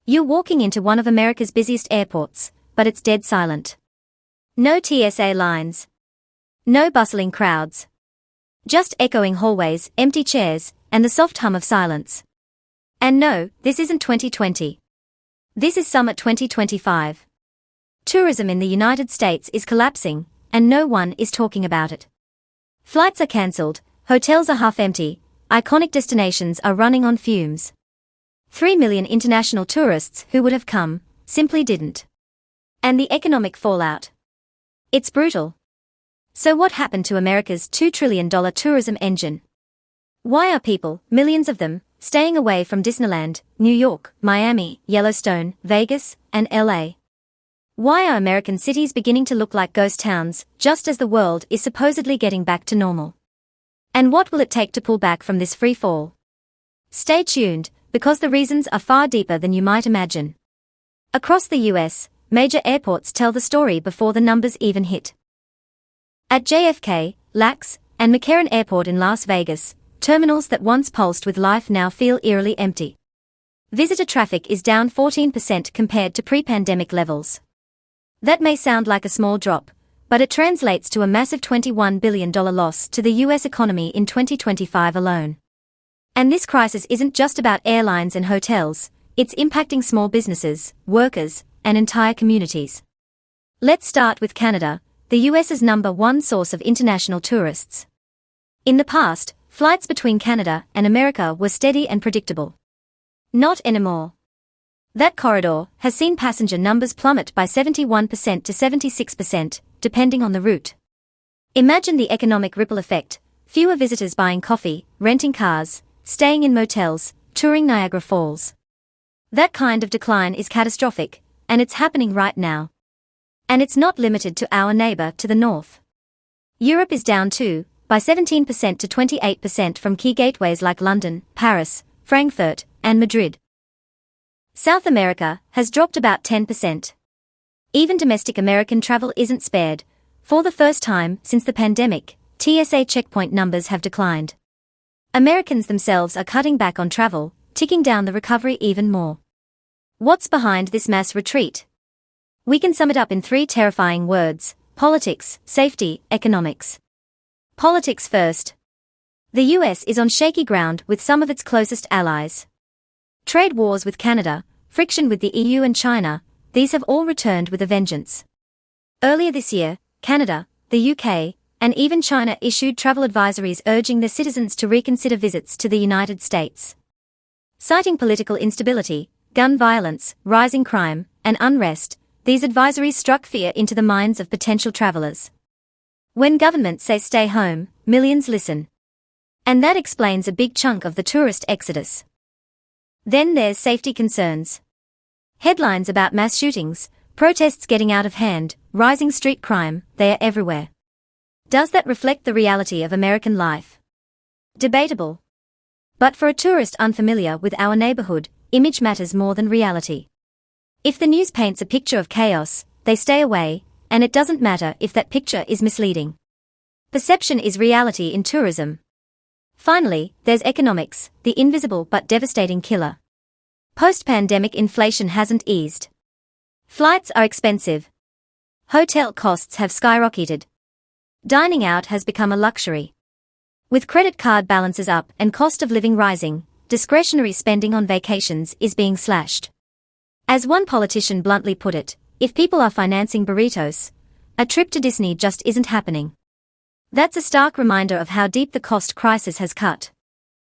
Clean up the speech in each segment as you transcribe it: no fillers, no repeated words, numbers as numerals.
You're walking into one of America's busiest airports, but it's dead silent. No TSA lines. No bustling crowds. Just echoing hallways, empty chairs, and the soft hum of silence. And no, this isn't 2020. This is summer 2025. Tourism in the United States is collapsing, and no one is talking about it. Flights are cancelled, hotels are half empty, iconic destinations are running on fumes. 3 million international tourists who would have come, simply didn't. And the economic fallout. It's brutal. So what happened to America's $2 trillion tourism engine? Why are people, millions of them, staying away from Disneyland, New York, Miami, Yellowstone, Vegas, and LA? Why are American cities beginning to look like ghost towns, just as the world is supposedly getting back to normal? And what will it take to pull back from this free fall? Stay tuned, because the reasons are far deeper than you might imagine. Across the US, major airports tell the story before the numbers even hit. At JFK, LAX, and McCarran Airport in Las Vegas, terminals that once pulsed with life now feel eerily empty. Visitor traffic is down 14% compared to pre-pandemic levels. That may sound like a small drop, but it translates to a massive $21 billion loss to the US economy in 2025 alone. And this crisis isn't just about airlines and hotels, it's impacting small businesses, workers, and entire communities. Let's start with Canada, the US's #1 source of international tourists. In the past, flights between Canada and America were steady and predictable. Not anymore. That corridor has seen passenger numbers plummet by 71% to 76%, depending on the route. Imagine the economic ripple effect: fewer visitors buying coffee, renting cars, staying in motels, touring Niagara Falls. That kind of decline is catastrophic, and it's happening right now. And it's not limited to our neighbor to the north. Europe is down too, by 17% to 28% from key gateways like London, Paris, Frankfurt, and Madrid. South America has dropped about 10%. Even domestic American travel isn't spared. For the first time since the pandemic, TSA checkpoint numbers have declined. Americans themselves are cutting back on travel, ticking down the recovery even more. What's behind this mass retreat? We can sum it up in 3 terrifying words: politics, safety, economics. Politics first. The US is on shaky ground with some of its closest allies. Trade wars with Canada, friction with the EU and China, these have all returned with a vengeance. Earlier this year, Canada, the UK, and even China issued travel advisories urging their citizens to reconsider visits to the United States. Citing political instability, gun violence, rising crime, and unrest, these advisories struck fear into the minds of potential travelers. When governments say stay home, millions listen. And that explains a big chunk of the tourist exodus. Then there's safety concerns. Headlines about mass shootings, protests getting out of hand, rising street crime, they are everywhere. Does that reflect the reality of American life? Debatable. But for a tourist unfamiliar with our neighborhood, image matters more than reality. If the news paints a picture of chaos, they stay away, and it doesn't matter if that picture is misleading. Perception is reality in tourism. Finally, there's economics, the invisible but devastating killer. Post-pandemic inflation hasn't eased. Flights are expensive. Hotel costs have skyrocketed. Dining out has become a luxury. With credit card balances up and cost of living rising, discretionary spending on vacations is being slashed. As one politician bluntly put it, if people are financing burritos, a trip to Disney just isn't happening. That's a stark reminder of how deep the cost crisis has cut.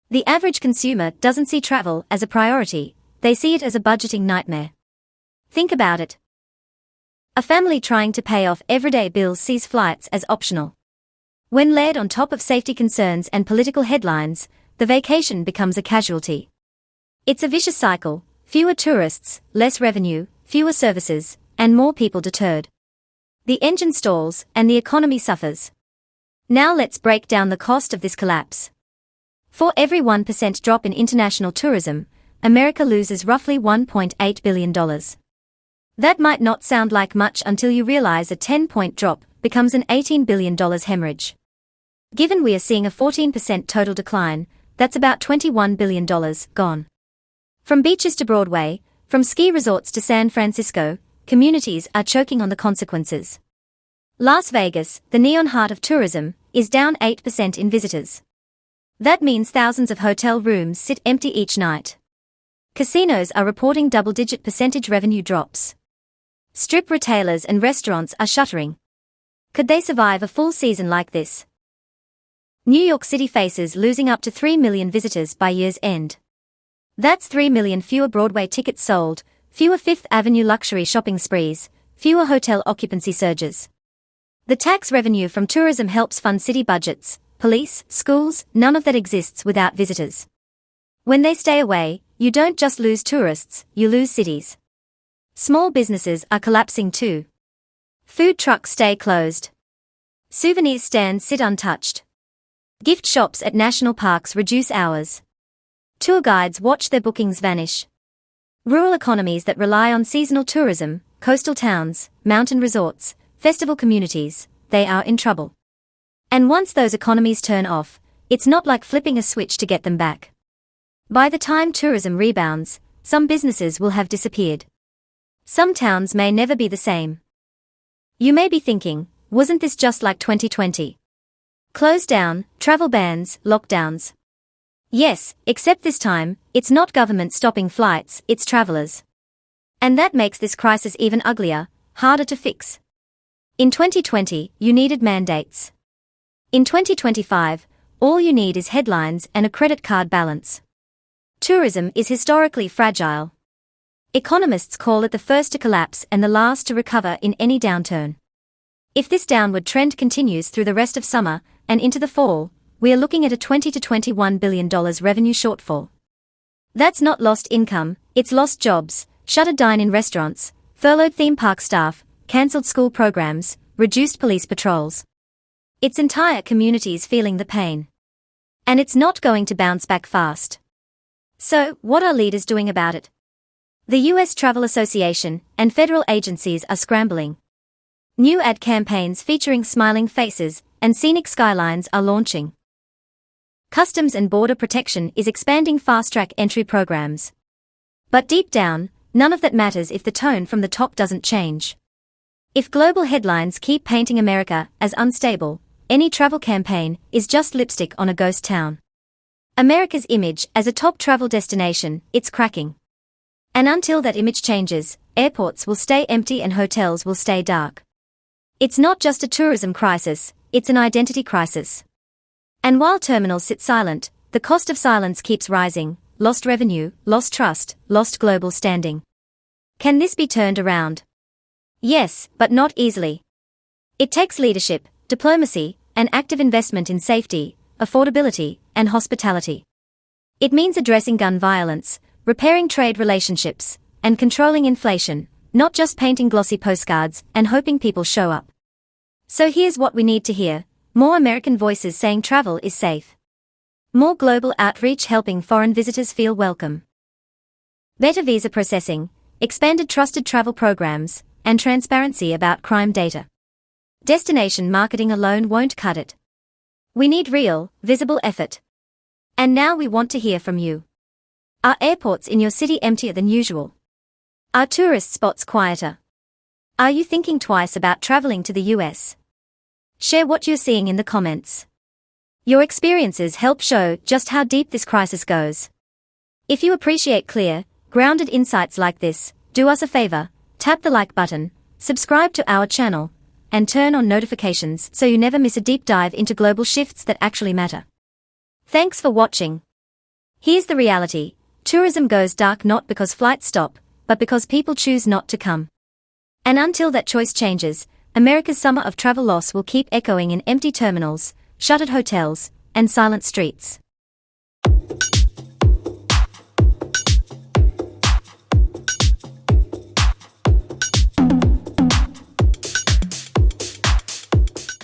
The average consumer doesn't see travel as a priority, they see it as a budgeting nightmare. Think about it. A family trying to pay off everyday bills sees flights as optional. When layered on top of safety concerns and political headlines, the vacation becomes a casualty. It's a vicious cycle: fewer tourists, less revenue, fewer services, and more people deterred. The engine stalls, and the economy suffers. Now let's break down the cost of this collapse. For every 1% drop in international tourism, America loses roughly $1.8 billion. That might not sound like much until you realize a 10-point drop becomes an $18 billion hemorrhage. Given we are seeing a 14% total decline, that's about $21 billion gone. From beaches to Broadway, From ski resorts to San Francisco, communities are choking on the consequences. Las Vegas, the neon heart of tourism, is down 8% in visitors. That means thousands of hotel rooms sit empty each night. Casinos are reporting double-digit percentage revenue drops. Strip retailers and restaurants are shuttering. Could they survive a full season like this? New York City faces losing up to 3 million visitors by year's end. That's 3 million fewer Broadway tickets sold, fewer Fifth Avenue luxury shopping sprees, fewer hotel occupancy surges. The tax revenue from tourism helps fund city budgets, police, schools, none of that exists without visitors. When they stay away, you don't just lose tourists, you lose cities. Small businesses are collapsing too. Food trucks stay closed. Souvenir stands sit untouched. Gift shops at national parks reduce hours. Tour guides watch their bookings vanish. Rural economies that rely on seasonal tourism, coastal towns, mountain resorts, festival communities, they are in trouble. And once those economies turn off, it's not like flipping a switch to get them back. By the time tourism rebounds, some businesses will have disappeared. Some towns may never be the same. You may be thinking, wasn't this just like 2020? Closed down, travel bans, lockdowns. Yes, except this time, it's not government stopping flights, it's travelers. And that makes this crisis even uglier, harder to fix. In 2020, you needed mandates. In 2025, all you need is headlines and a credit card balance. Tourism is historically fragile. Economists call it the first to collapse and the last to recover in any downturn. If this downward trend continues through the rest of summer and into the fall, we are looking at a $20 to $21 billion revenue shortfall. That's not lost income, it's lost jobs, shuttered dine-in restaurants, furloughed theme park staff, cancelled school programs, reduced police patrols. It's entire communities feeling the pain. And it's not going to bounce back fast. So, what are leaders doing about it? The U.S. Travel Association and federal agencies are scrambling. New ad campaigns featuring smiling faces and scenic skylines are launching. Customs and Border Protection is expanding fast-track entry programs. But deep down, none of that matters if the tone from the top doesn't change. If global headlines keep painting America as unstable, any travel campaign is just lipstick on a ghost town. America's image as a top travel destination, it's cracking. And until that image changes, airports will stay empty and hotels will stay dark. It's not just a tourism crisis, it's an identity crisis. And while terminals sit silent, the cost of silence keeps rising, lost revenue, lost trust, lost global standing. Can this be turned around? Yes, but not easily. It takes leadership, diplomacy, and active investment in safety, affordability, and hospitality. It means addressing gun violence, repairing trade relationships, and controlling inflation, not just painting glossy postcards and hoping people show up. So here's what we need to hear: more American voices saying travel is safe. More global outreach helping foreign visitors feel welcome. Better visa processing, expanded trusted travel programs, and transparency about crime data. Destination marketing alone won't cut it. We need real, visible effort. And now we want to hear from you. Are airports in your city emptier than usual? Are tourist spots quieter? Are you thinking twice about traveling to the US? Share what you're seeing in the comments. Your experiences help show just how deep this crisis goes. If you appreciate clear, grounded insights like this, do us a favor, tap the like button, subscribe to our channel, and turn on notifications so you never miss a deep dive into global shifts that actually matter. Thanks for watching. Here's the reality: tourism goes dark not because flights stop, but because people choose not to come. And until that choice changes, America's summer of travel loss will keep echoing in empty terminals, shuttered hotels, and silent streets.